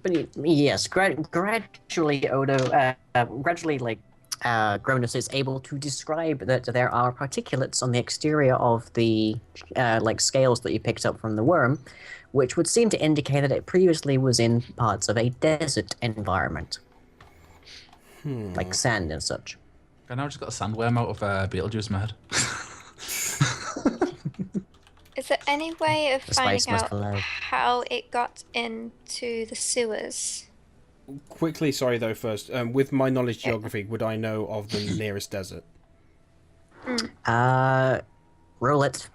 But yes, gradually, Odo, gradually, Gronus is able to describe that there are particulates on the exterior of the scales that you picked up from the worm, which would seem to indicate that it previously was in parts of a desert environment, like sand and such. I now just got a sandworm out of Beetlejuice in my head. Is there any way of finding out flow. how it got into the sewers? Quickly, sorry though, first, with my knowledge geography, would I know of the nearest desert? Roll it.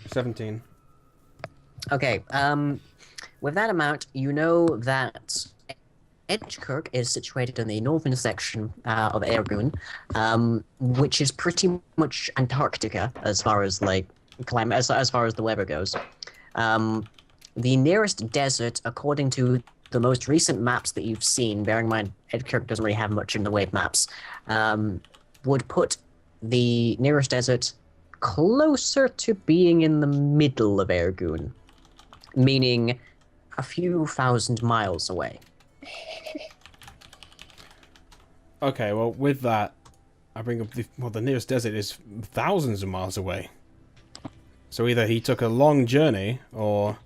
17. Okay, with that amount, you know that Edgekirk is situated in the northern section of Airgoon, which is pretty much Antarctica as far as climate, as far as the weather goes. The nearest desert, according to the most recent maps that you've seen, bearing in mind Edgekirk doesn't really have much in the way of maps, would put the nearest desert closer to being in the middle of Airgoon, meaning a few thousand miles away. Okay, well, with that, I bring up the nearest desert is thousands of miles away. So either he took a long journey, or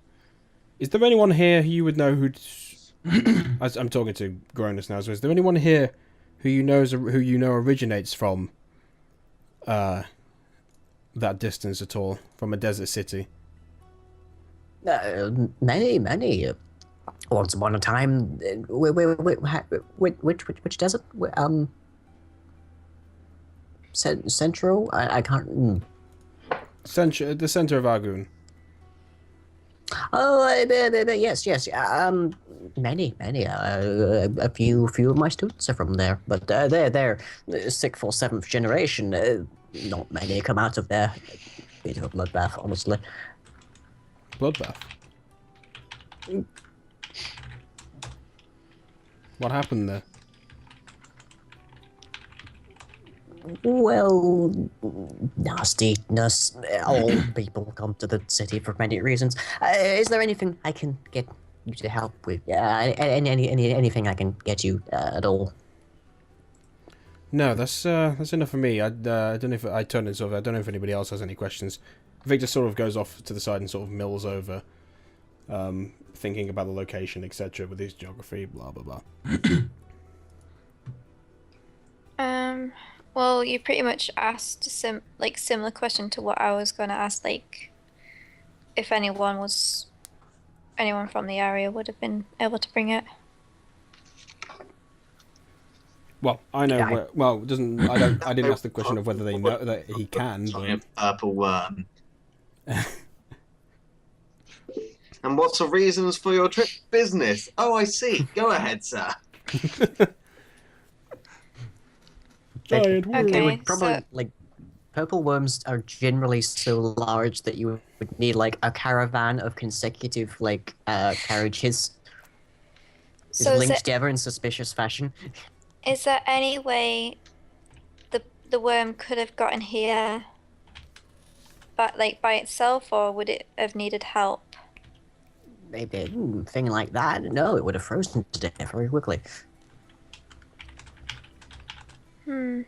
is there anyone here who you would know who'd? I'm talking to Gronus now. So is there anyone here who you know originates from that distance at all, from a desert city? Many. Once upon a time, which desert? Central? I can't. The center of Argoon. Oh, yes. Many. A few of my students are from there, but they're 6th or 7th generation. Not many come out of there. Bit of a bloodbath, honestly. Bloodbath. What happened there? Well, nastiness. All people come to the city for many reasons. Is there anything I can get you to help with? Anything I can get you at all? No, that's enough for me. I don't know if I turn this over. I don't know if anybody else has any questions. Victor sort of goes off to the side and sort of mills over, thinking about the location, etc., with his geography, blah blah blah. Well, you pretty much asked similar question to what I was gonna ask, if anyone from the area would have been able to bring it. Well, I know. It doesn't. I didn't ask the question of whether they know that he can. A purple worm. And what's the reasons for your trip? Business. Oh, I see. Go ahead, sir. Giant worm. They would probably purple worms are generally so large that you would need a caravan of consecutive carriages linked together in suspicious fashion. Is there any way the worm could have gotten here, but by itself, or would it have needed help? Maybe a thing like that. No, it would have frozen to death very quickly. Very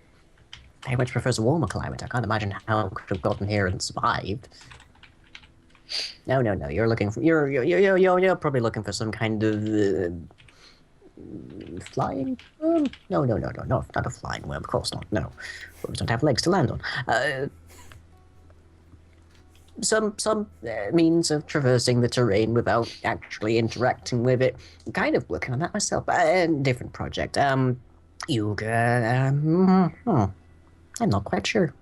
much prefers a warmer climate. I can't imagine how it could have gotten here and survived. No. You're looking for you're probably looking for some kind of flying worm. No, not a flying worm. Of course not. No, worms don't have legs to land on. Some means of traversing the terrain without actually interacting with it. Kind of working on that myself. Different project. I'm not quite sure.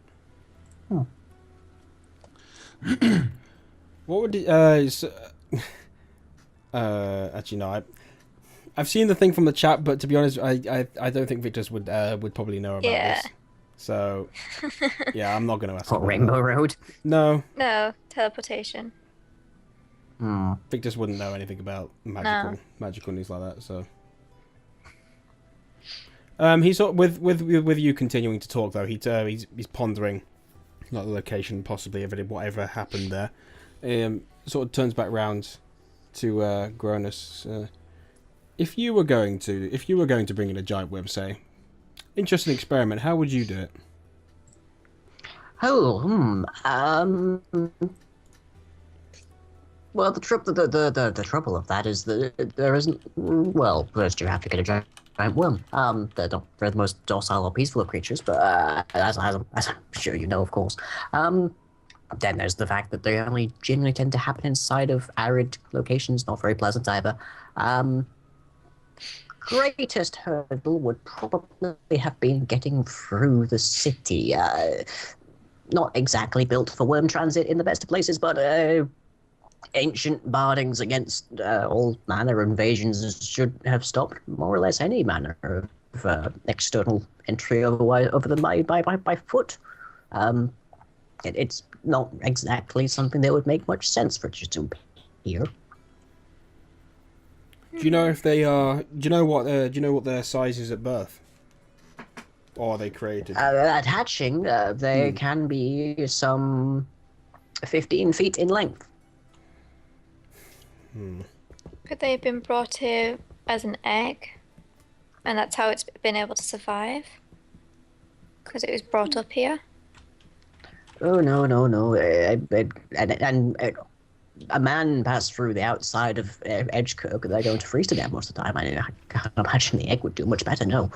What would actually no, I've seen the thing from the chat, but to be honest, I don't think Victor's would probably know about this. So yeah, I'm not going to ask. What, Rainbow Road? No, teleportation. Victor's wouldn't know anything about magical news like that. So he's sort with you continuing to talk though. He's pondering not the location possibly of whatever happened there. Sort of turns back round to Gronus. If you were going to bring in a giant web, say, interesting experiment, how would you do it? Oh, well, the trouble of that is that there isn't. Well, first you have to get a giant worm. They're the most docile or peaceful of creatures, but as I'm sure you know, of course. Then there's the fact that they only generally tend to happen inside of arid locations, not very pleasant either. Greatest hurdle would probably have been getting through the city. Not exactly built for worm transit in the best of places, but ancient bardings against all manner of invasions should have stopped more or less any manner of external entry over them by foot. It's not exactly something that would make much sense for you to hear. Do you know if they are? Do you know what their size is at birth? Or are they created? At hatching, they can be some 15 feet in length. Could they have been brought here as an egg? And that's how it's been able to survive? Because it was brought up here? Oh, no. A man passed through the outside of Edgekirk, they're going to freeze to death most of the time. I can't imagine the egg would do much better, no.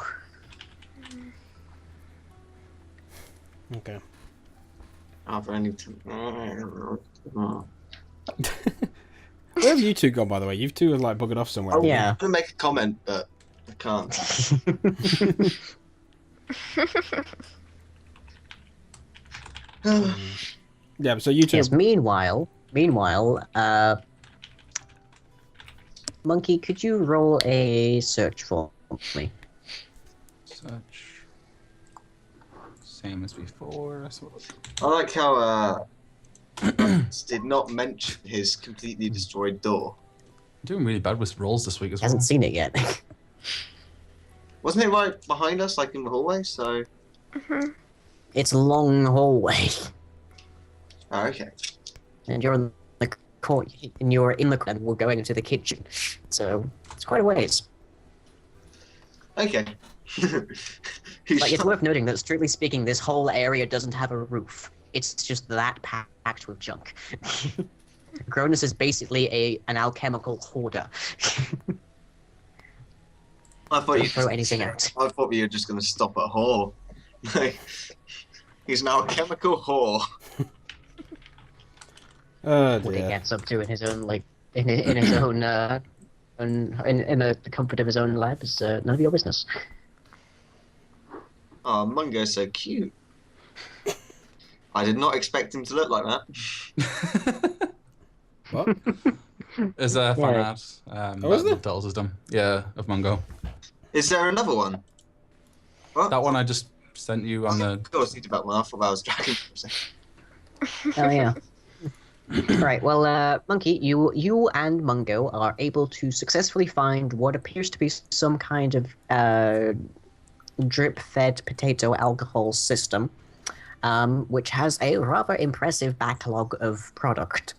Okay. Are there any... Where have you two gone, by the way? You two have like buggered off somewhere. Oh, Yeah. I'm going to make a comment, but I can't. Yeah, so you two. Yes, meanwhile, Monkey, could you roll a search for me? Search. Same as before, I suppose. I like how did not mention his completely destroyed door. I'm doing really bad with rolls this week as well. Hasn't seen it yet. Wasn't it right behind us, like in the hallway? So. It's a long hallway, Oh, okay. and you're in the court, and you're in the and we're going into the kitchen, so it's quite a ways. Okay. Like, it's worth noting that, strictly speaking, this whole area doesn't have a roof. It's just that packed with junk. Cronus is basically an alchemical hoarder. I thought you throw anything out. I thought you were just going to stop at whore. Like, he's now a chemical whore. Oh What he dear. gets up to in his own, like, in his own, in the comfort of his own lab is none of your business. Oh, Mungo's so cute. I did not expect him to look like that. What? There's a fan Yeah. art Oh, is there? that tells us them. Yeah, of MUNGO. Is there another one? What? That one I just sent you on the. Of course, he's about one. I thought I was dragging for a second. Oh yeah. Right. Well, Monkey, you and Mungo are able to successfully find what appears to be some kind of drip-fed potato alcohol system, which has a rather impressive backlog of product.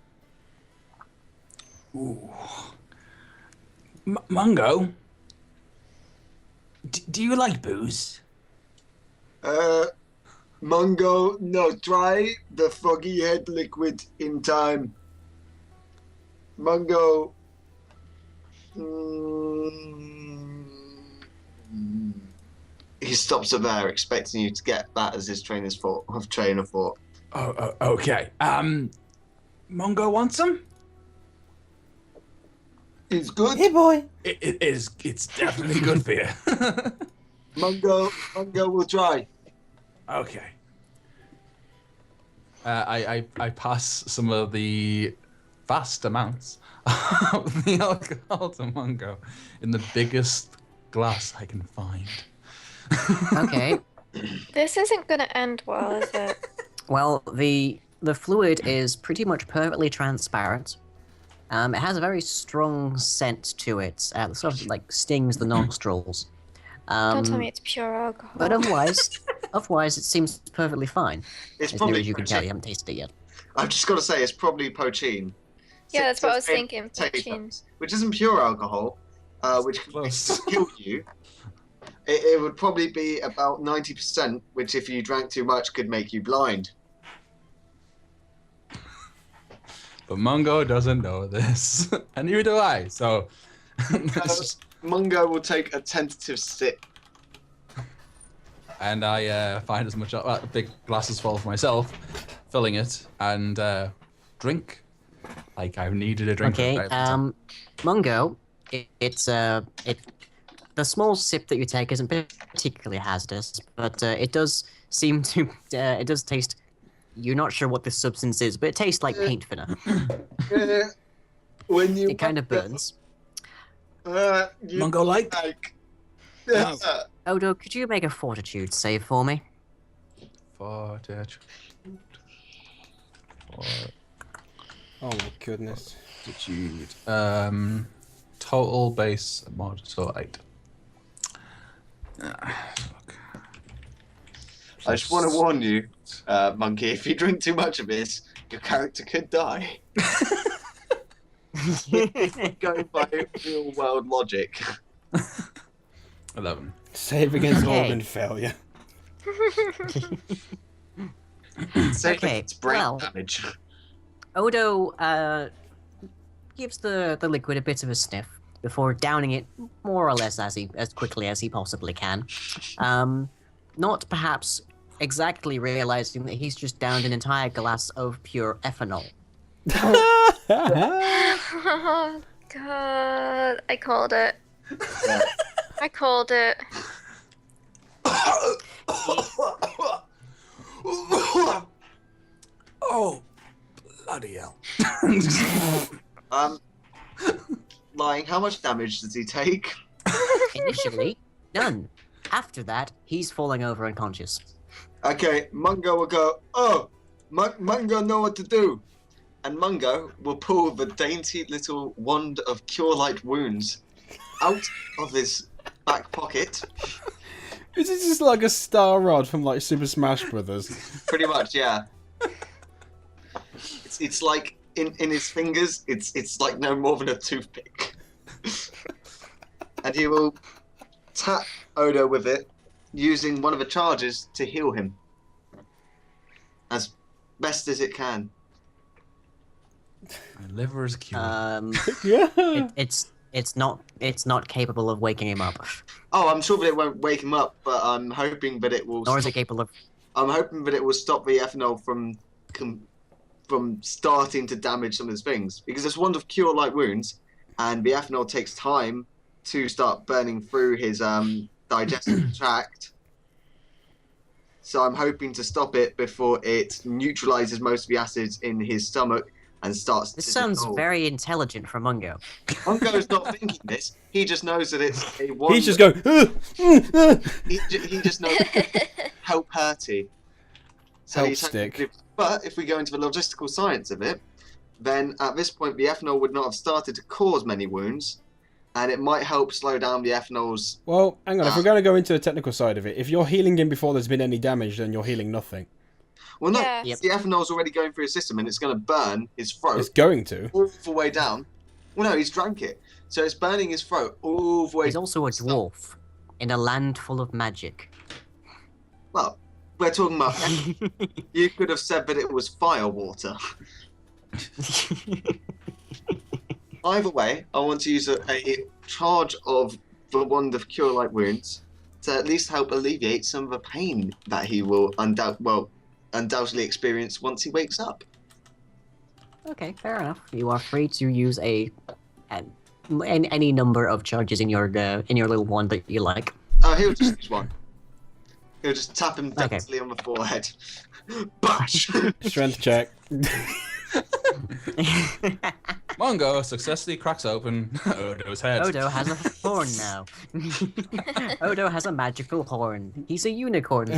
Ooh. MUNGO, do you like booze? Mungo, no, try the foggy head liquid in time. Mungo. He stops up there, expecting you to get that as his train of thought. Oh, okay. MUNGO wants some? It's good. Hey boy. It is. It's definitely good for you. Mungo will try. Okay. I pass some of the vast amounts of the alcohol to MUNGO in the biggest glass I can find. Okay. This isn't going to end well, is it? Well, the fluid is pretty much perfectly transparent. It has a very strong scent to it, sort of like stings the nostrils. Don't tell me it's pure alcohol. But otherwise, Otherwise, it seems perfectly fine. It's As near probably as you can tell, poachine. you haven't tasted it yet. I've just got to say, it's probably poachine. Yeah, that's what I was Citrus thinking. Poachine. potatoes, which isn't pure alcohol, which can Close. kill you. It would probably be about 90%, which if you drank too much could make you blind. But Mungo doesn't know this, and neither do I. So, let's just- Mungo will take a tentative sip. and I find as much big glasses full for myself, filling it and drink like I needed a drink. Okay, for a very long time. Mungo, the small sip that you take isn't particularly hazardous, but it does seem to, it does taste. You're not sure what this substance is, but it tastes like paint thinner. When you It kind of burns. Mungo like. No. Odo, could you make a fortitude save for me? Fortitude. Oh my goodness. Total base mod, so 8. I just want to warn you, Monkey, if you drink too much of this, your character could die. Going by real world logic. 11. Save against Okay. organ failure. Save Okay, against brain well. damage. Odo gives the liquid a bit of a sniff before downing it more or less as quickly as he possibly can. Not perhaps exactly realizing that he's just downed an entire glass of pure ethanol. Oh God! I called it. Yeah. I called it. Oh, bloody hell. Lying, how much damage does he take? Initially, none. After that, he's falling over unconscious. Okay, Mungo will go, oh, Mungo know what to do. And Mungo will pull the dainty little wand of cure light wounds out of his back pocket. Is it just like a star rod from like Super Smash Brothers? Pretty much, yeah. It's like in his fingers, it's like no more than a toothpick. And he will tap Odo with it, using one of the charges to heal him as best as it can. My liver is cured. Yeah. It's not capable of waking him up. Oh, I'm sure that it won't wake him up, but I'm hoping that it will. Nor is it Stop, capable of. I'm hoping that it will stop the ethanol from starting to damage some of his things, because it's one of cure light wounds, and the ethanol takes time to start burning through his digestive tract. So I'm hoping to stop it before it neutralizes most of the acids in his stomach and starts This to sounds dissolve. very intelligent for Mungo. Mungo's not thinking this. He just knows that it's a one. He's just going. He just knows help Hurty. So Help he's hoping stick. but if we go into the logistical science of it, then at this point the ethanol would not have started to cause many wounds, and it might help slow down the ethanol's. Well, hang on. If we're going to go into the technical side of it, if you're healing him before there's been any damage, then you're healing nothing. Well, no, Yeah. Yep. the ethanol's already going through his system, and it's going to burn his throat It's going to. all the way down. Well, no, he's drank it, so it's burning his throat all the way. He's also a dwarf in a land full of magic. Well, we're talking about. You could have said that it was fire water. Either way, I want to use a charge of the wand of cure light wounds to at least help alleviate some of the pain that he will undoubtedly experience once he wakes up. Okay, fair enough. You are free to use any number of charges in your little wand that you like. Oh, he'll just use one. He'll just tap him Okay. gently on the forehead. Bash! Strength check. Mungo successfully cracks open Odo's head. Odo has a horn now. Odo has a magical horn. He's a unicorn.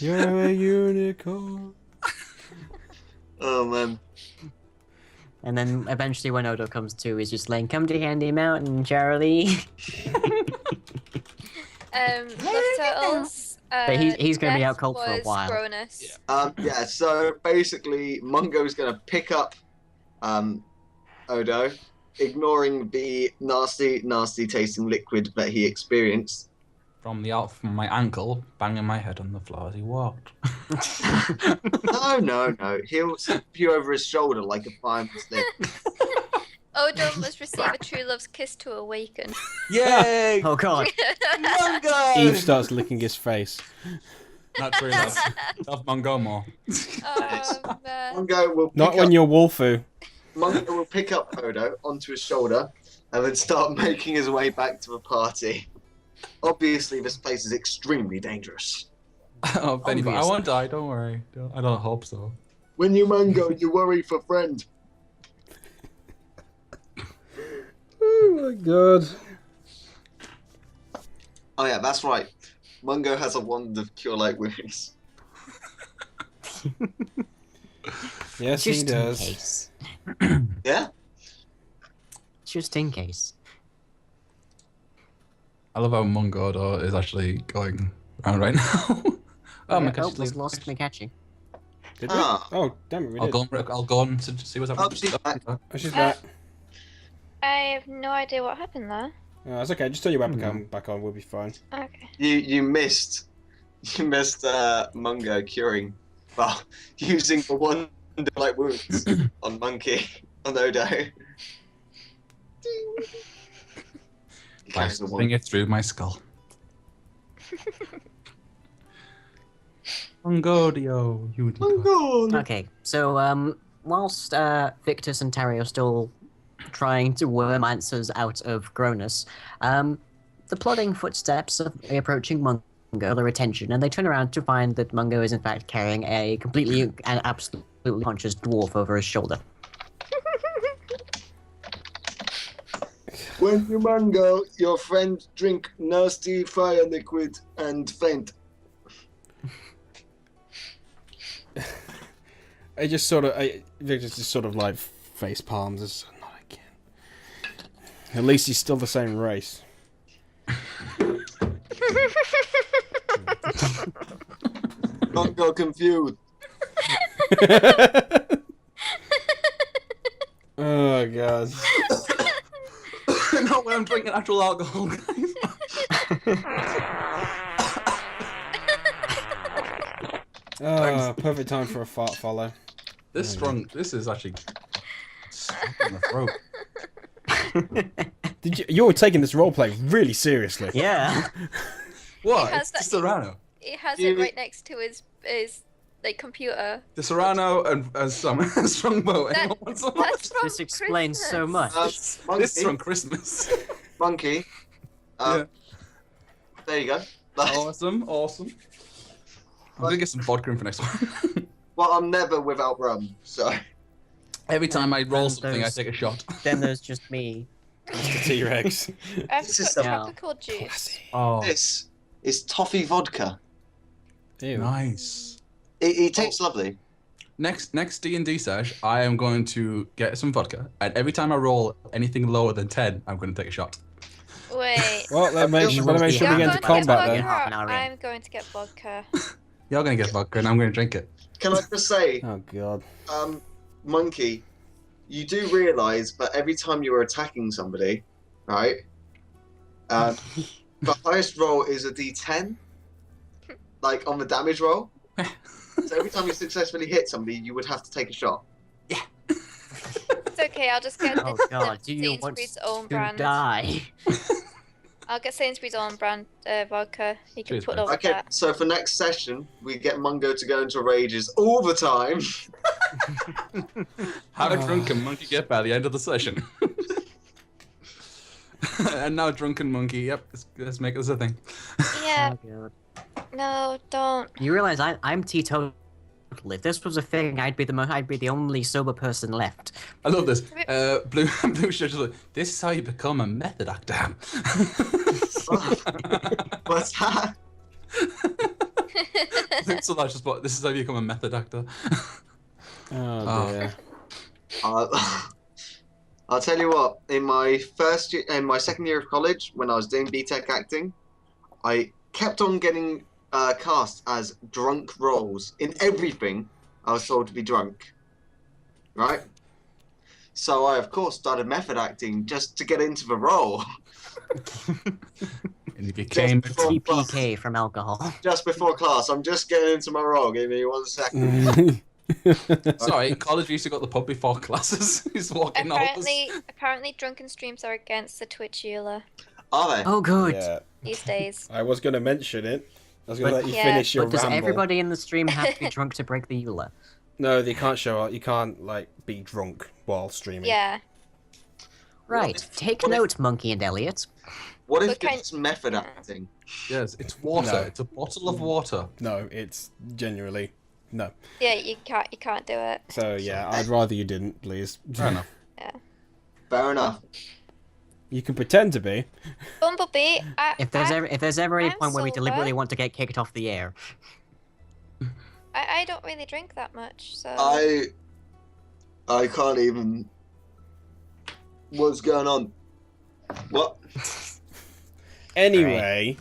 You're a unicorn. Oh man. And then eventually when Odo comes to, he's just like, come to Handy Mountain, Charlie. Left turtles. But he's going to be death out cold for a was while. Cronus. Yeah, so basically, Mungo's going to pick up Odo, ignoring the nasty, nasty tasting liquid that he experienced. From my ankle, banging my head on the floor as he walked. No. He'll slap you over his shoulder like a fireman's dick. Odo must receive a true love's kiss to awaken. Yay! Oh god. Mungo! Eve starts licking his face. Not true love. Love Mungo more. Oh man. Mungo will pick Not when up, you're Wolfu. Mungo will pick up Odo onto his shoulder and then start making his way back to the party. Obviously, this place is extremely dangerous. Oh, Benny, but I won't die. Don't worry. I don't hope so. When you Mungo, you worry for friend. Oh my god. Oh yeah, that's right. Mungo has a wand of cure light wounds. Yes, Just he in does. case. Yeah? Just in case. I love how Mungo though is actually going around right now. Oh my Yeah, god, was lost me catching. Did we? Ah. Oh, damn it, we I'll did. go on to see what's happening. she's back. Oh, she's back. I have no idea what happened there. Oh, it's okay. Just turn your webcam back on. We'll be fine. Okay. You missed Mungo curing, well, using the wand of light wounds on Odo. He By carries the slipping wand. it through my skull. Mungodio, you Mungo! Okay, so whilst Victus and Terry are still trying to worm answers out of Cronus, the plodding footsteps of the approaching Mungo their attention, and they turn around to find that Mungo is in fact carrying a completely and absolutely conscious dwarf over his shoulder. When you Mungo, your friend drink nasty fire liquid and faint. Victor's just sort of like face palms. It's not again. At least he's still the same race. Mungo confused. Oh god. Not when I'm drinking actual alcohol, guys. Oh, perfect time for a fart follow. This is actually stuck in the throat. You're taking this roleplay really seriously. Yeah. What? He has It's that- Serrano. He has it right next to his like computer. The Serrano and some Strongbow. That- Anyone want some? That's from This explains so Christmas. much. This is from Christmas. Monkey. Yeah. There you go. Awesome. I'm gonna get some vodka in for next one. Well, I'm never without rum, so. Every time I roll And something, I those- take a shot. Then there's just me. Mr. T-Rex. I've This is got the- tropical juice. Oh, This is toffee vodka. Ew. nice. It tastes lovely. Next D&D sesh, I am going to get some vodka, and every time I roll anything lower than 10, I'm going to take a shot. Wait. Well, let's make sure You're we get into going to get combat vodka, then. Half an hour or in. I'm going to get vodka. You're going to get vodka, and I'm going to drink it. Can I just say, Oh god. Monkey, you do realise that every time you are attacking somebody, right? The highest roll is a D10, like on the damage roll. So every time you successfully hit somebody, you would have to take a shot. It's okay. I'll just get Oh god, do you want Sainsbury's own to brand. die? I'll get Sainsbury's own brand vodka. You can Cheers, put babe. over Okay, that. so for next session, we get Mungo to go into rages all the time. How drunk can Monkey get by the end of the session? And now Drunken Monkey, yep, let's make this a thing. Yeah. Oh, god. No, don't. You realize I'm teetotal. If this was a thing, I'd be the only sober person left. I love this. Blue Shirt just like, this is how you become a method actor. What's that? So that's just what, this is how you become a method actor. Oh dear. I'll tell you what. In my second year of college, when I was doing BTEC acting, I kept on getting cast as drunk roles in everything. I was told to be drunk, right? So I, of course, started method acting just to get into the role. And you became a Just before- TPK from alcohol. Just before class, I'm just getting into my role. Give me 1 second. Sorry, in college we used to go to the pub before classes. He's walking Apparently, drunken streams are against the Twitch EULA Are they? Oh, good. Yeah, these days. I was going to mention it. I was going to But- let you Yeah. finish your But does ramble. everybody in the stream have to be drunk to break the EULA? No, they can't show up. You can't like be drunk while streaming. Yeah. Right. Take what if- note, Monkey and Elliot. What if But kind- it's method acting? Yes, it's water. No. It's a bottle of water. No, it's genuinely no. Yeah, you can't do it. So yeah, I'd rather you didn't, please. Fair enough. Fair enough. You can pretend to be. Bumblebee, If there's ever any I'm point where we sober. deliberately want to get kicked off the air, I don't really drink that much, so I can't even. What's going on? What? Anyway,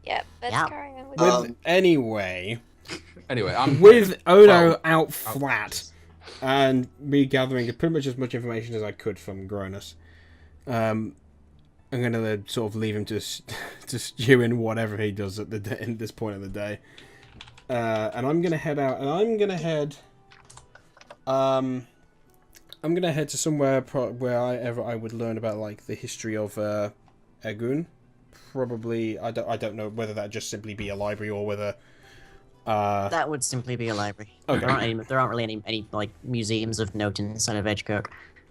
yeah, let's Yeah. carry on with with it. anyway, Anyway, I'm with Odo Well, out flat and me gathering pretty much as much information as I could from Gronus, I'm gonna sort of leave him to to stew in whatever he does at in this point of the day, and I'm gonna head out, and I'm gonna head to somewhere where I would learn about like the history of Ergun. Probably, I don't know whether that just simply be a library or whether. that would simply be a library. Okay. There aren't really any like museums of note inside of Edgekirk.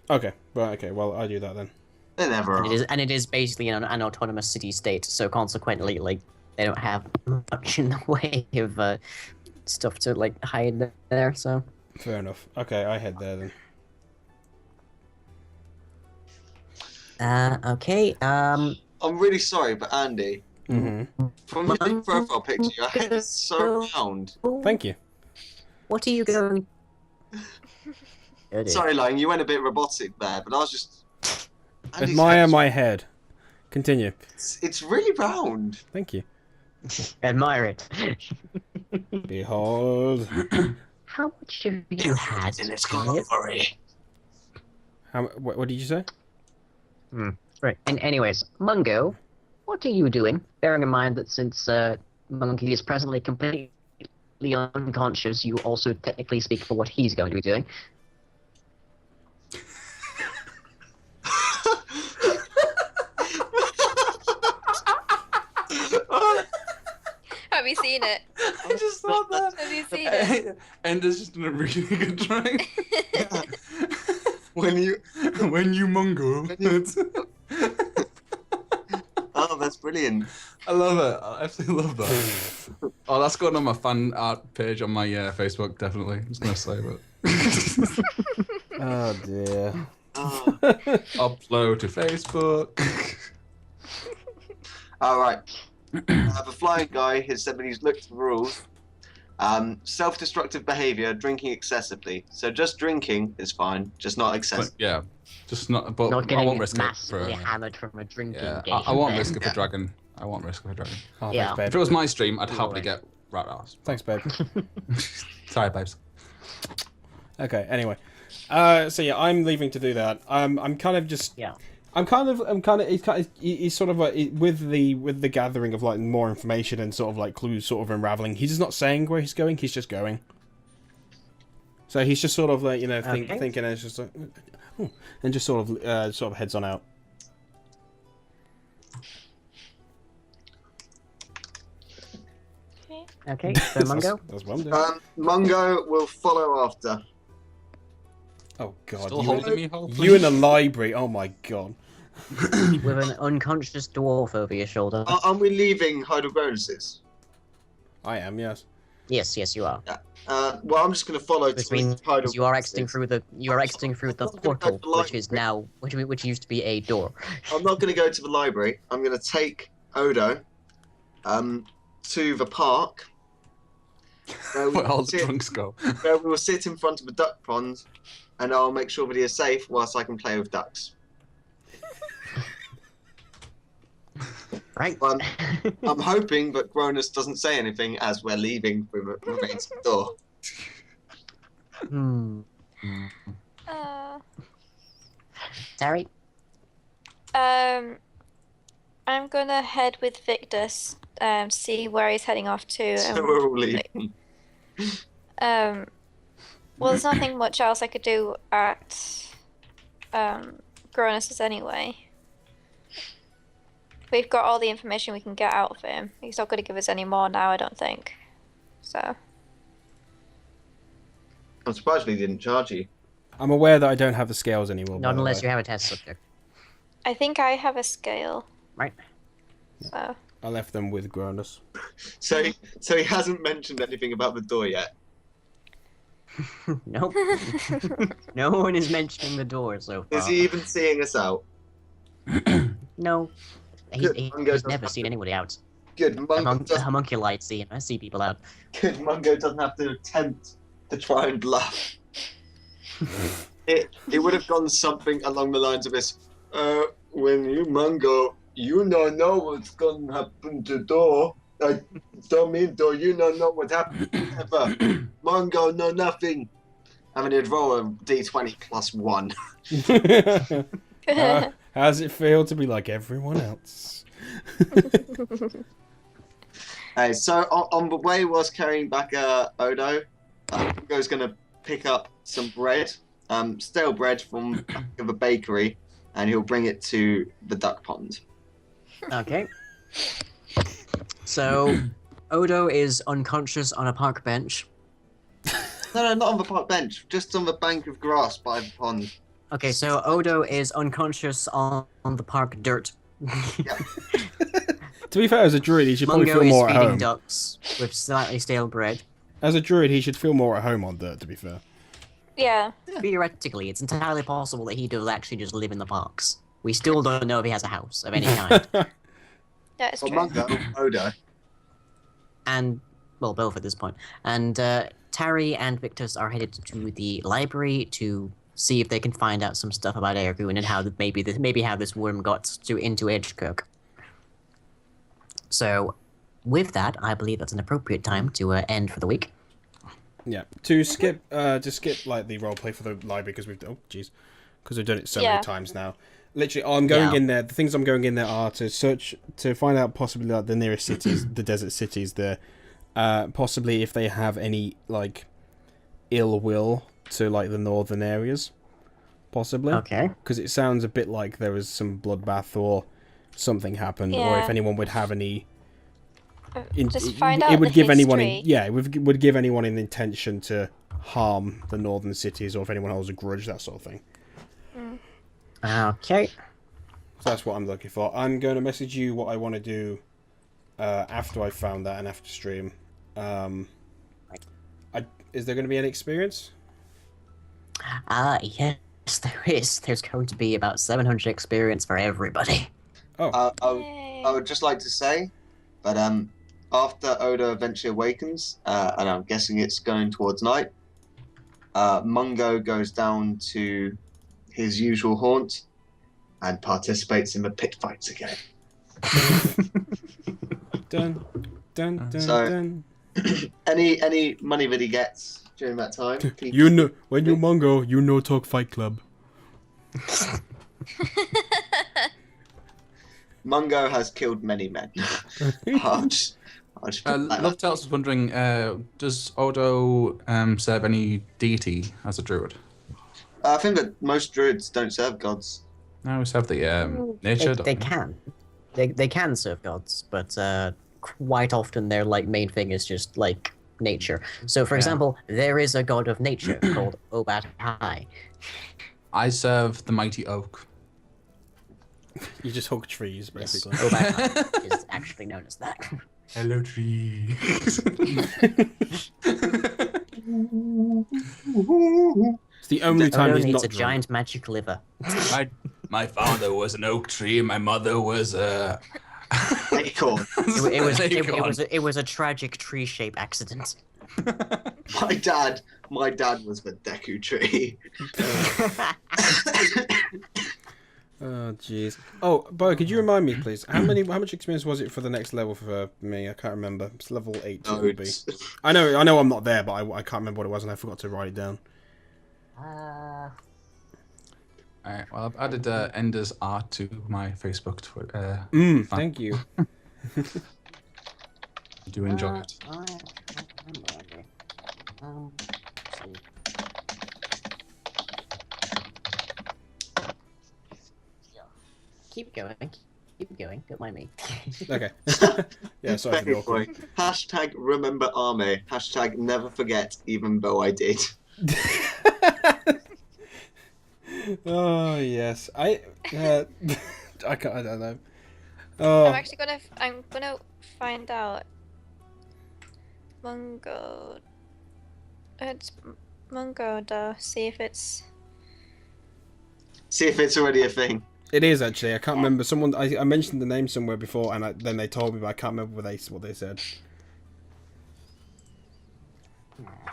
Okay, right. Okay, well I do that then. They never are. And it is basically an autonomous city-state, so consequently, like, they don't have much in the way of stuff to, like, hide there, so... Fair enough. Okay, I head there then. Okay, I'm really sorry, but Andy, Mm-hmm. from your profile picture, your head is so round. Thank you. What are you going... Oh, dear. Sorry, Lang, you went a bit robotic there, but I was just. Andy's Admire head's- my head. Continue. It's really round. Thank you. Admire it. Behold. How much have you had? In its Elliot? glory. What did you say? Right, and anyways, Mungo, what are you doing? Bearing in mind that since Monkey is presently completely unconscious, you also technically speak for what he's going to be doing. Have you seen it? I just thought that. Have you seen it? And there's just a really good drawing. When you. when you mungo. Oh, that's brilliant. I love it. I absolutely love that. Oh, that's going on my fan art page on my Facebook, definitely. I'm just going to say that. Oh dear. Oh. Upload to Facebook. All right. The flying guy has said when he's looked at the rules, self-destructive behavior, drinking excessively. So just drinking is fine, just not But excessive. yeah, just not. But Not I getting won't risk it massively for. hammered from a drinking Yeah, game. I won't risk it Yeah. for dragon. I won't risk it for dragon. Oh, Yeah. thanks, If it babe. was my stream, I'd happily Alright. get rat ass. Thanks, babe. Sorry, babes. Okay. Anyway, so yeah, I'm leaving to do that. I'm kind of just. Yeah. He's sort of with the gathering of like more information and sort of like clues sort of unraveling. He's not saying where he's going. He's just going. So he's just sort of like Okay. thinking, and it's just like, and just sort of heads on out. Okay, so Mungo? That's what I'm doing. Mungo will follow after. Oh god, Still holding me, hopefully. you in a library. Oh my god. With an unconscious dwarf over your shoulder. Aren't we leaving Hydrogonus's? I am, yes. Yes, you are. Well, I'm just going to follow. Which to means Hydrogonus's. you are exiting through the portal, which is now which used to be a door. I'm not going to go to the library. I'm going to take Odo to the park. Where we, Where all will the sit, drunks go. where we will sit in front of a duck pond, and I'll make sure that he is safe whilst I can play with ducks. Right. I'm hoping, but Gronus doesn't say anything as we're leaving through the remains of the door. Hmm. Terry? I'm gonna head with Victus, see where he's heading off to. So we're all leaving. Well, there's nothing much else I could do at Gronus's anyway. We've got all the information we can get out of him. He's not going to give us any more now, I don't think. So. I'm surprised he didn't charge you. I'm aware that I don't have the scales anymore. Not unless you have a test subject. I think I have a scale. Right. So. I left them with Gronus. So he hasn't mentioned anything about the door yet. Nope. No one is mentioning the door so far. Is he even seeing us out? No. Good, He's Mungo's never not- seen anybody out. Good, Mungo The homunculi see people out. Good, Mungo doesn't have to attempt to try and bluff. It would have gone something along the lines of this. When you Mungo, you don't know what's gonna happen to door. I don't mean door. You don't know what happened. Ever. Mungo know nothing. I mean, it'd roll a d20 plus 1. How does it feel to be like everyone else? Hey, so on the way was carrying back Odo. Mungo's gonna pick up some bread, stale bread from the bakery, and he'll bring it to the duck pond. Okay. So, Odo is unconscious on a park bench. No, not on the park bench, just on the bank of grass by the pond. Okay, so Odo is unconscious on the park dirt. To be fair, as a druid, he should probably Mungo feel is more at feeding home. ducks with slightly stale bread. As a druid, he should feel more at home on dirt, to be fair. Yeah. Theoretically, it's entirely possible that he does actually just live in the parks. We still don't know if he has a house of any kind. Yeah, it's Well, true. Mungo, Odo. And, well, both at this point. And Tari and Victus are headed to the library to see if they can find out some stuff about Airgoon and how maybe how this worm got into Edgekirk. So, with that, I believe that's an appropriate time to end for the week. Yeah. To skip like the roleplay for the library because we've done it so many times now. Literally, I'm going in there. The things I'm going in there are to search to find out possibly like the nearest cities, the desert cities there. Possibly if they have any like ill will to like the northern areas. Possibly. Okay. Because it sounds a bit like there was some bloodbath or something happened, or if anyone would have any. Just find out it would the give anyone history. it would give anyone an intention to harm the northern cities, or if anyone holds a grudge, that sort of thing. Okay. So that's what I'm looking for. I'm going to message you what I want to do after I found that and after stream. Is there going to be any experience? Yes, there is. There's going to be about 700 experience for everybody. Oh, I would just like to say that after Odo eventually awakens, and I'm guessing it's going towards night, Mungo goes down to his usual haunt and participates in the pit fights again. dun, dun, dun, So- dun. Any money that he gets during that time, You know, when you Mungo, you know talk Fight Club. Mungo has killed many men. I'll just put that out. Love Tales was wondering, does Odo serve any deity as a druid? I think that most druids don't serve gods. No, we serve the nature. They can. They can serve gods, but quite often their like main thing is just like nature. So, for example, there is a god of nature called Obat High. I serve the mighty oak. You just hug trees, basically. Obat High is actually known as that. Hello, tree. It's the only time Odo he's needs not a drunk. giant magic liver. My father was an oak tree. My mother was a Acorn. It was a tragic tree shape accident. My dad was the Deku tree. Oh jeez. Oh, Bo, could you remind me, please? How much experience was it for the next level for me? I can't remember. It's level 8. No, It would be. I know, I'm not there, but I can't remember what it was, and I forgot to write it down. Alright, well, I've added Ender's art to my Facebook Twitter. Thank you. Do enjoy it. Let's see. Keep going. Keep going. Don't mind me. Okay. Yeah, sorry for the Very awkward. boy. Hashtag remember Arme. Hashtag never forget, even though I did. Oh yes, I don't know. Oh, I'm gonna find out. Mungo. It's Mungo. See if it's. See if it's already a thing. it is actually. I can't remember. Someone I mentioned the name somewhere before, and then they told me, but I can't remember what they said.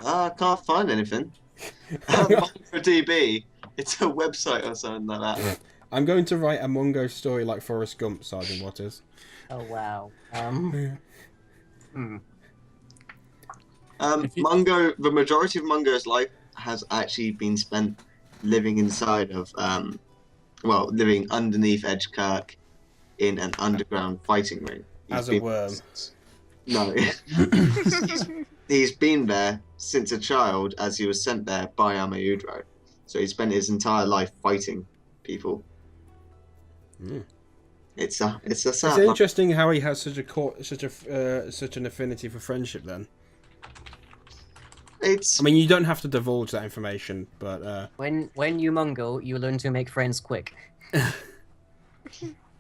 I can't find anything. MongoDB. It's a website or something like that. I'm going to write a Mungo story like Forrest Gump, Sergeant Waters. Oh wow. Mungo. The majority of Mungo's life has actually been spent living inside of, living underneath Edgekirk in an underground fighting ring. As a worm. No. He's been there since a child, as he was sent there by Amayudro. So he spent his entire life fighting people. Mm. It's a It's sad. interesting how he has such an affinity for friendship. Then It's I mean, you don't have to divulge that information, but When you Mungo, you learn to make friends quick.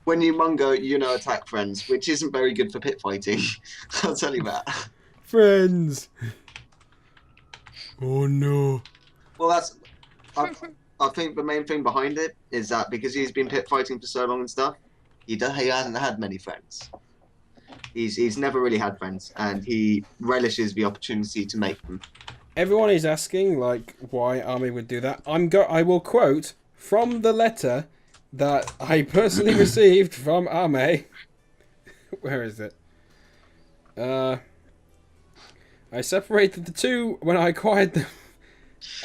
when you Mungo, you know attack friends, which isn't very good for pit fighting. I'll tell you that. friends. Oh no. Well, I think the main thing behind it is that because he's been pit fighting for so long and stuff, he hasn't had many friends. He's never really had friends, and he relishes the opportunity to make them. Everyone is asking like why Army would do that. I will quote from the letter that I personally received from Arme. Where is it? I separated the two when I acquired them,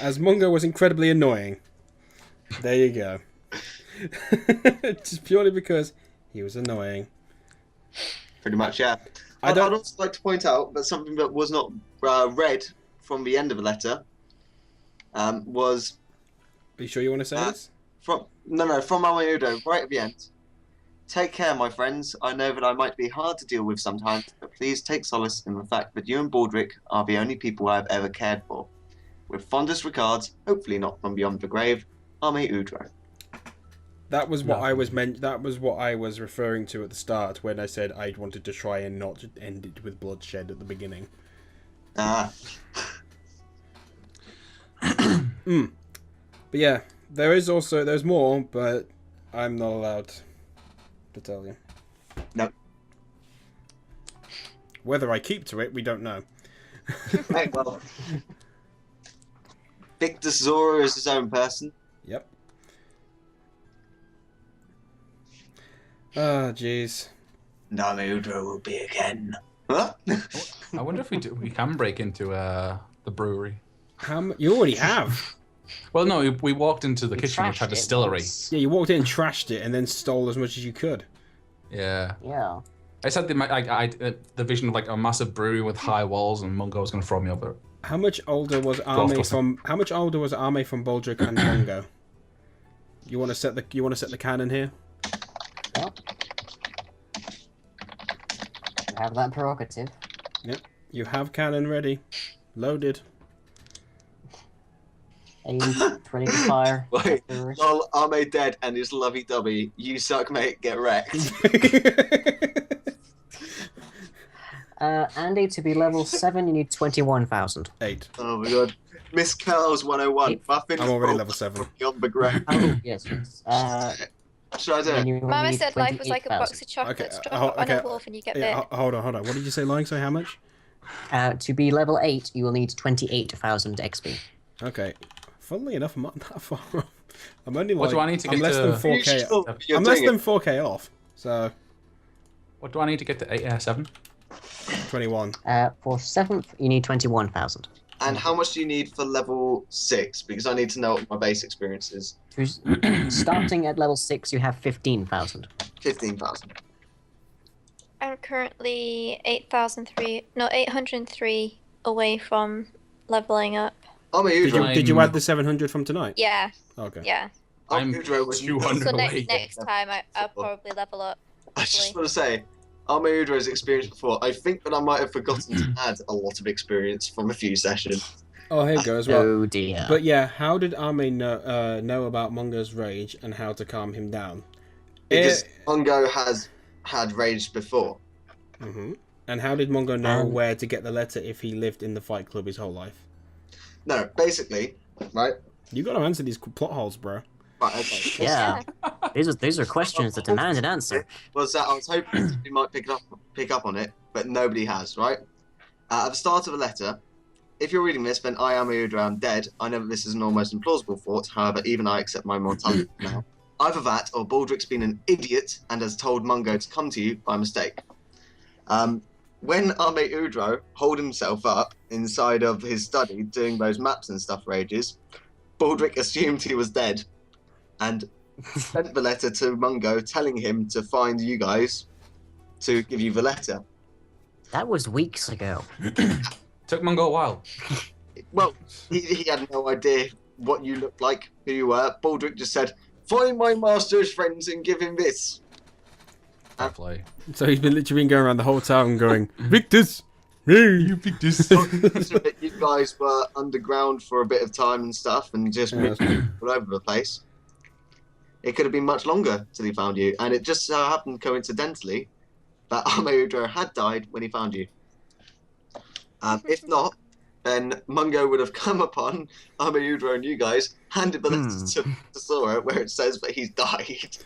as Mungo was incredibly annoying. There you go. Just purely because he was annoying. Pretty much, yeah. I'd I'd also like to point out that something that was not read from the end of the letter was Are you sure you want to say this? from Amayudo, right at the end. Take care, my friends. I know that I might be hard to deal with sometimes, but please take solace in the fact that you and Baldric are the only people I have ever cared for. With fondest regards, hopefully not from beyond the grave, Ame Udro. That was what That was what I was referring to at the start when I said I wanted to try and not end it with bloodshed at the beginning. Ah. But yeah, there's more, but I'm not allowed to tell you. No. Whether I keep to it, we don't know. Right, well. Victor Zora is his own person. Yep. Ah, jeez. Ame Udro will be again. Huh? I wonder if we can break into the brewery. You already have. Well, no, we walked into the We kitchen, which trashed had it distillery. once. Yeah, you walked in and trashed it, and then stole as much as you could. Yeah. Yeah. I said the vision of like a massive brewery with high walls, and Mungo was going to throw me over. How much older was Arme from Baldric and Mungo? You want to set the cannon here? Well, you have that prerogative. Yep. You have cannon ready, loaded. Aim, ready to fire. Wait, lol, Ame dead and his lovey-dovey. You suck, mate, get wrecked. Andy, to be level 7, you need 21,000. 8. Oh my god. Miss Curls 101. Muffin I'm already level 7. Beyond the grave. Oh, yes, yes. Should I do then it? you only Mama need said life was like a 28,000. box of chocolates. Okay, Drop it on okay. a wolf and you get Yeah, bit. hold on. What did you say, Lying? So how much? To be level 8, you will need 28,000 XP. Okay. funnily enough, I'm not that far off. I'm only What like, do I need to I'm get less to- than Are you 4K. sure you're I'm less doing than 4K off. So What do I need to get to 7? 21. For 7th, you need 21,000. And how much do you need for level 6? Because I need to know what my base experience is. Starting at level 6, you have 15,000. 15,000. I'm currently 803 away from leveling up. Udra. Did you add the 700 from tonight? Yeah, Okay. yeah. I'm Udra was 200 So away. next time I'll probably level up. I just hopefully. want to say, Udra's experience before, I think that I might have forgotten to add a lot of experience from a few sessions. Oh, here goes. Well, Oh dear. but yeah, how did Arme know about Mungo's rage and how to calm him down? Because Mungo has had rage before. Mm-hmm. And how did Mungo know Um, where to get the letter if he lived in the Fight Club his whole life? No, basically, right? You got to answer these plot holes, bro. Right, okay. Yeah. These are questions that demand an answer. Was that I was hoping you might pick up on it, but nobody has, right? At the start of a letter, if you're reading this, then I am Udra, I'm dead. I know that this is an almost implausible thought, however, even I accept my mortality now. Either that, or Baldric's been an idiot and has told Mungo to come to you by mistake. When Arme Udro holed himself up inside of his study doing those maps and stuff for ages, Baldric assumed he was dead and sent the letter to Mungo telling him to find you guys to give you the letter. That was weeks ago. Took Mungo a while. Well, he had no idea what you looked like, who you were. Baldric just said, find my master's friends and give him this. Fair play. So he's been literally going around the whole town going, Victus! You Victus! You guys were underground for a bit of time and stuff and just Yeah, all over the place. It could have been much longer till he found you, and it just so happened coincidentally that Armeudro had died when he found you. If not, then Mungo would have come upon Armeudro and you guys, handed the letter to Sora where it says that he's died.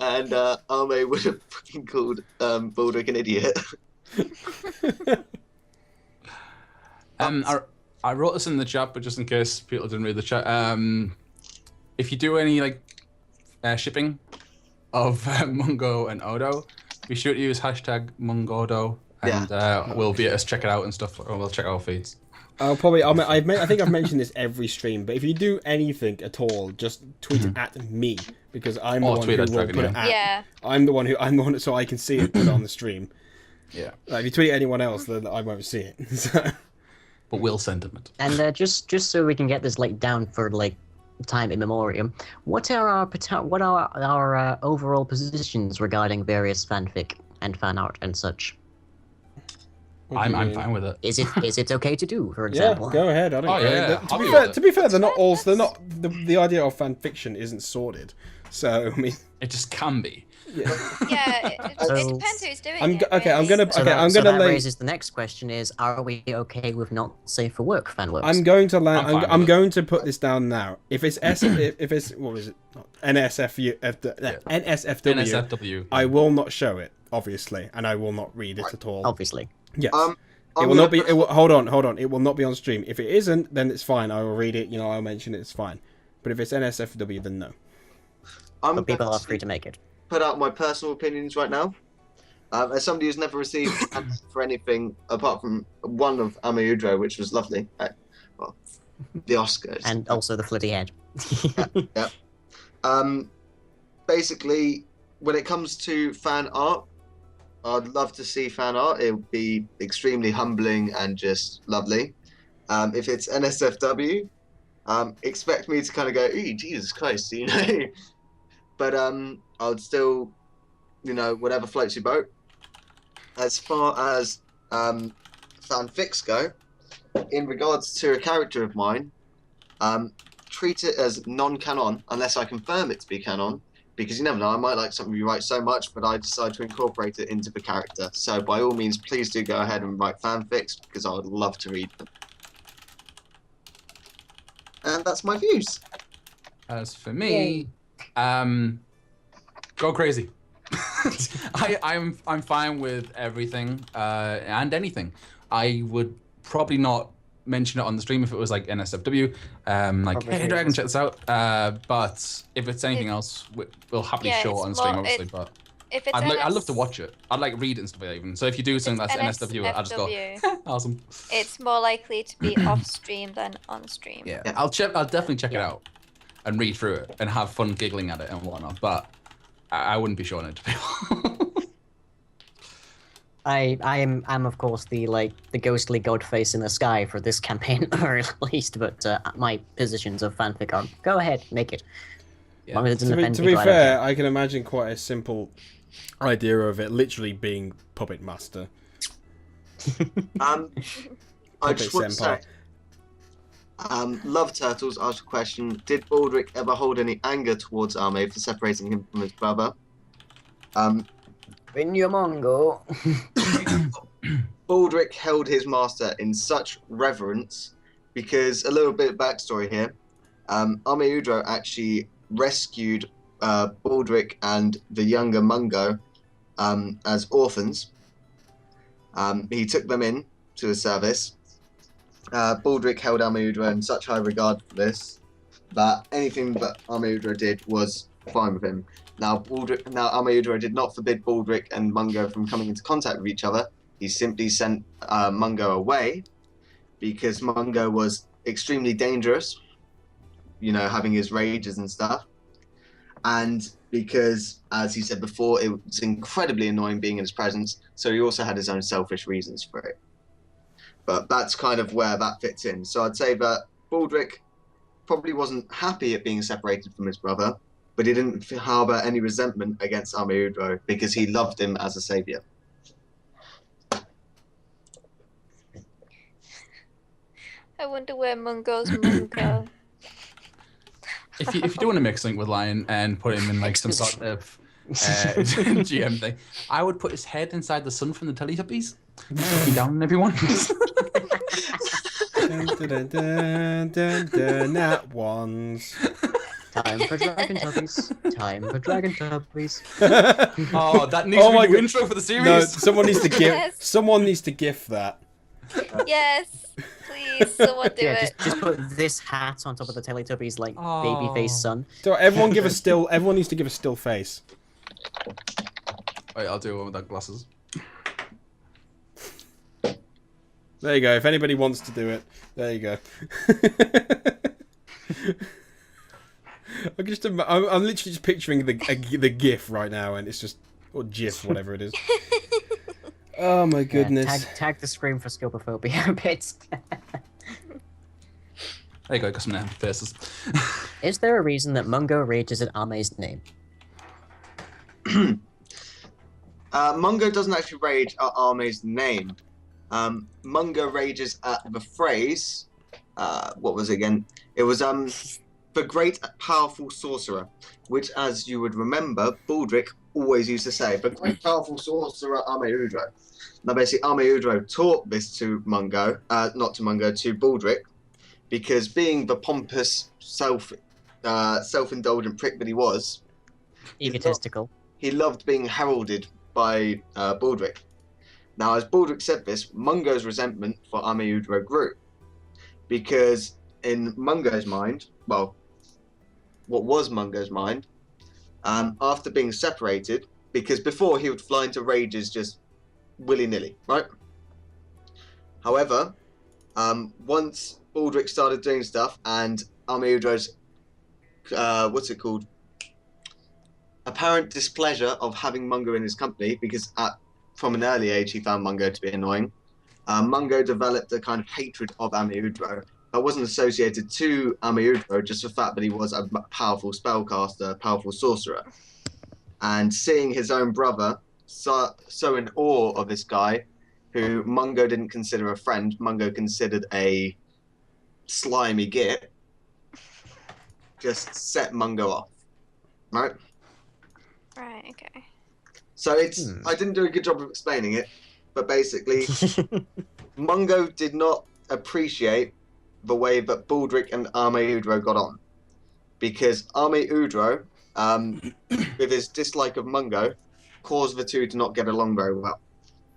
And Arme would have fucking called Baldric an idiot. I wrote this in the chat, but just in case people didn't read the chat, if you do any like shipping of Mungo and Odo, be sure to use hashtag Mungodo, and we'll be able to check it out and stuff, or we'll check our feeds. I think I've mentioned this every stream, but if you do anything at all, just tweet it at me because I'm the one who will put it at. Yeah. I'm the one, so I can see it put on the stream. Yeah. Like, if you tweet at anyone else, then I won't see it. So. But we'll send them it. And just so we can get this like down for like time immemorial, what are our overall positions regarding various fanfic and fan art and such? I'm fine with it. Is it okay to do, for Yeah, example? go ahead. I don't care. I'll be with To be fair, they're not all. They're not. The idea of fan fiction isn't sorted. So I mean, It just can be. Yeah, it depends who's doing it. Okay, I'm really. gonna. That raises the next question: is are we okay with not safe for work fan works? I'm going to land. I'm fine I'm with going to put this down now. If it's if it's what was it? NSFW. NSFW. I will not show it, obviously, and I will not read it at all. Obviously. Yes. I'm It will not be. gonna- It will, hold on. It will not be on stream. If it isn't, then it's fine. I will read it. I'll mention it. It's fine. But if it's NSFW, then no. I'm But people going are free to make it. put out my personal opinions right now. As somebody who's never received for anything apart from one of Amayudro, which was lovely. Well, the Oscars. And also the floody head. Basically, when it comes to fan art, I'd love to see fan art. It would be extremely humbling and just lovely. If it's NSFW, expect me to kind of go, "Ee, Jesus Christ," But I would still, whatever floats your boat. As far as fanfics go, in regards to a character of mine, treat it as non-canon unless I confirm it to be canon. Because you never know, I might like something you write so much, but I decide to incorporate it into the character. So by all means, please do go ahead and write fanfics, because I would love to read them. And that's my views. As for me, go crazy. I'm fine with everything and anything. I would probably not mention it on the stream if it was like NSFW, like, hey, Dragon, check this out. But if it's anything else, we'll happily show it on stream, obviously. But if it's I'd love to watch it. I'd like read it and stuff like that even. So if you do something that's NSW, I'll just go, awesome. It's more likely to be off stream than on stream. Yeah, I'll definitely check it out and read through it and have fun giggling at it and whatnot. But I wouldn't be showing it to people. I'm of course the ghostly god face in the sky for this campaign, or at least, but my positions of fanfic are go ahead, make it. Yeah. Long as it doesn't offend To be people, fair, I can imagine quite a simple idea of it literally being Puppet Master. I just want to say, Senpai. Love Turtles asked a question: did Baldric ever hold any anger towards Ame for separating him from his brother? In your Mongo. Baldric held his master in such reverence because, a little bit of backstory here, Ame Udro actually rescued Baldric and the younger Mungo as orphans. He took them in to his service. Baldric held Ame Udro in such high regard for this that anything that Ame Udro did was fine with him. Now, Ame Udro did not forbid Baldric and Mungo from coming into contact with each other. He simply sent Mungo away because Mungo was extremely dangerous, you know, having his rages and stuff. And because, as he said before, it was incredibly annoying being in his presence, so he also had his own selfish reasons for it. But that's kind of where that fits in. So I'd say that Baldric probably wasn't happy at being separated from his brother, but he didn't harbour any resentment against Ame Udro because he loved him as a saviour. I wonder where Mungo's Mungo. If you do want to mix Link with Lion and put him in like some sort of GM thing, I would put his head inside the sun from the Teletubbies, looking down on everyone. Nat ones. Time for Dragon Tubbies. Time for Dragon Tubbies. Oh, that needs to be the intro for the series. No, someone needs to give. Yes. Someone needs to gift that. Yes, please, someone do it. Just put this hat on top of the Teletubbies baby face sun. So everyone give a still. Everyone needs to give a still face. Wait, I'll do one without glasses. There you go. If anybody wants to do it, there you go. I'm literally just picturing the GIF right now, and it's just or GIF, whatever it is. Oh my goodness! Yeah, tag the scream for scopophobia bits. There you go. Got some faces. Is there a reason that Mungo rages at Ame's name? Mungo doesn't actually rage at Ame's name. Mungo rages at the phrase. What was it again? It was the great powerful sorcerer, which, as you would remember, Baldric always used to say, the great powerful sorcerer Ame Udro. Now, basically, Ame Udro taught this to Mungo, not to Mungo, to Baldric, because being the pompous, self-indulgent prick that he was, Egotistical. he loved being heralded by Baldric. Now, as Baldric said this, Mungo's resentment for Ame Udro grew, because in Mungo's mind, well, what was Mungo's mind, after being separated, because before he would fly into rages just willy-nilly, right? However, once Baldric started doing stuff and Ame Udro's, apparent displeasure of having Mungo in his company, because from an early age he found Mungo to be annoying, Mungo developed a kind of hatred of Ame Udro. That wasn't associated to Ame Udro, just the fact that he was a powerful spellcaster, powerful sorcerer. And seeing his own brother so in awe of this guy, who Mungo didn't consider a friend, Mungo considered a slimy git, just set Mungo off. Right? Right, okay. So I didn't do a good job of explaining it, but basically, Mungo did not appreciate the way that Baldric and Ame Udro got on, because Ame Udro, with his dislike of Mungo, caused the two to not get along very well.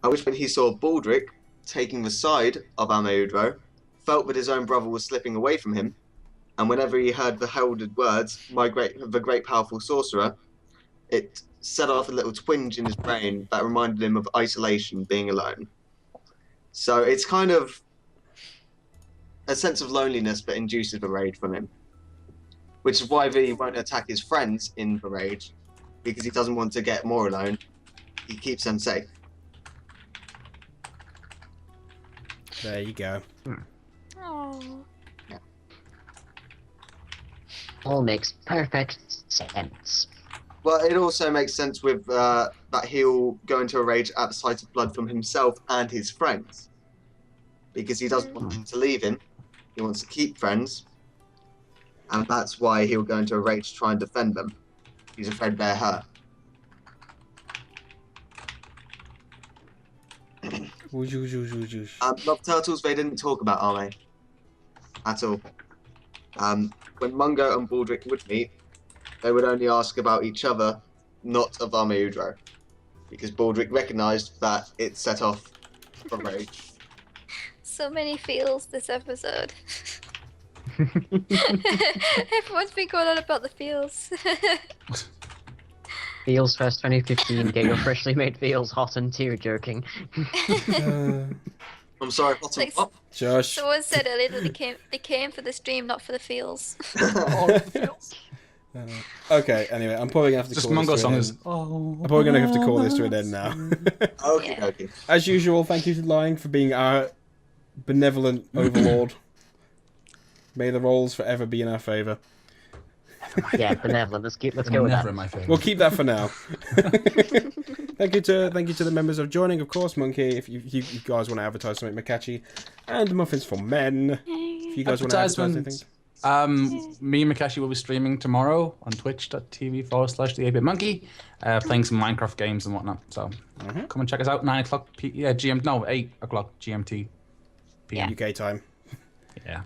At which point he saw Baldric taking the side of Ame Udro, felt that his own brother was slipping away from him, and whenever he heard the heralded words, the great powerful sorcerer, it set off a little twinge in his brain that reminded him of isolation, being alone. So it's kind of a sense of loneliness that induces the rage from him, which is why he won't attack his friends in the rage, because he doesn't want to get more alone. He keeps them safe. There you go. Oh. All makes perfect sense. Well, it also makes sense with that he'll go into a rage at the sight of blood from himself and his friends, because he doesn't want them to leave him. He wants to keep friends, and that's why he'll go into a rage to try and defend them. He's afraid they're hurt. Love turtles, they didn't talk about Arme at all. When Mungo and Baldric would meet, they would only ask about each other, not of Arme Udro, because Baldric recognised that it set off a rage. So many feels this episode. Everyone's been going on about the feels. Feels Fest 2015, get your freshly made feels hot and tear-jerking. I'm sorry, hot and pop. Josh. Someone said earlier that they came for the stream, not for the feels. Okay, anyway, I'm probably going to have to Just call Mungo this to song an is. end. I'm probably going to have to call this to an end now. Okay, Yeah. okay. As usual, thank you to Lying for being our benevolent overlord. May the rolls forever be in our favour. Yeah, benevolent. Let's go with Never that. in my favour. We'll keep that for now. Thank you to the members of joining, of course, Monkey. If you guys want to advertise something, Makachi, and Muffins for Men. If you guys want to advertise anything. Me and Makashi will be streaming tomorrow on twitch.tv/the8bitmonkey, playing some Minecraft games and whatnot. So come and check us out. 9 o'clock 8 o'clock GMT. Yeah. UK time. Yeah.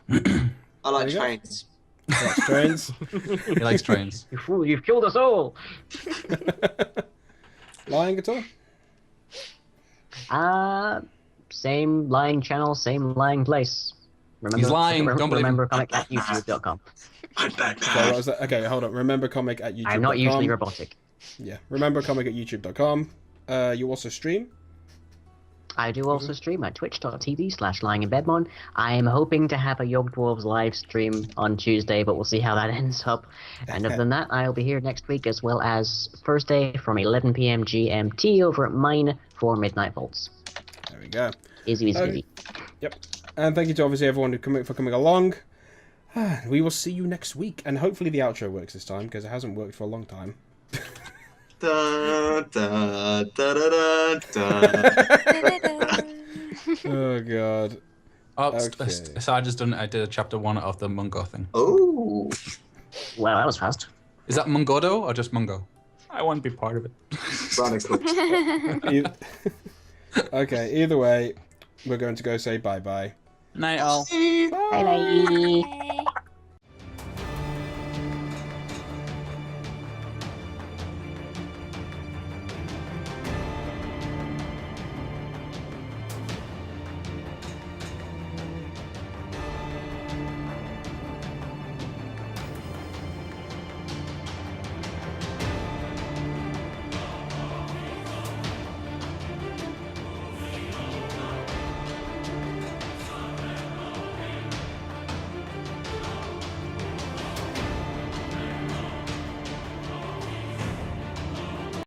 I like There you go. trains. That's trains. He likes trains. You fool, you've killed us all! Lying at all? Same lying channel, same lying place. Remember, He's lying, don't believe him. remember comic at youtube.com. I'm back So what was that? Okay, hold on. Remember comic at youtube.com. I'm not usually robotic. Yeah, remember comic at youtube.com. You also stream. I do also stream at twitch.tv/lyinginbedmon. I am hoping to have a Young Dwarves live stream on Tuesday, but we'll see how that ends up. And other than that, I'll be here next week as well as Thursday from 11 p.m. GMT over at mine for Midnight Volts. There we go. Easy, easy, easy. Yep. And thank you to obviously everyone for coming along. We will see you next week. And hopefully the outro works this time, because it hasn't worked for a long time. Da, da, da, da, da, da. Oh, God. Oh, Okay. so I did a chapter 1 of the Mungo thing. Oh. Well, that was fast. Is that Mungodo or just Mungo? I want to be part of it. Chronicle. Okay, either way, we're going to go say bye-bye. Night all. Bye bye. Bye.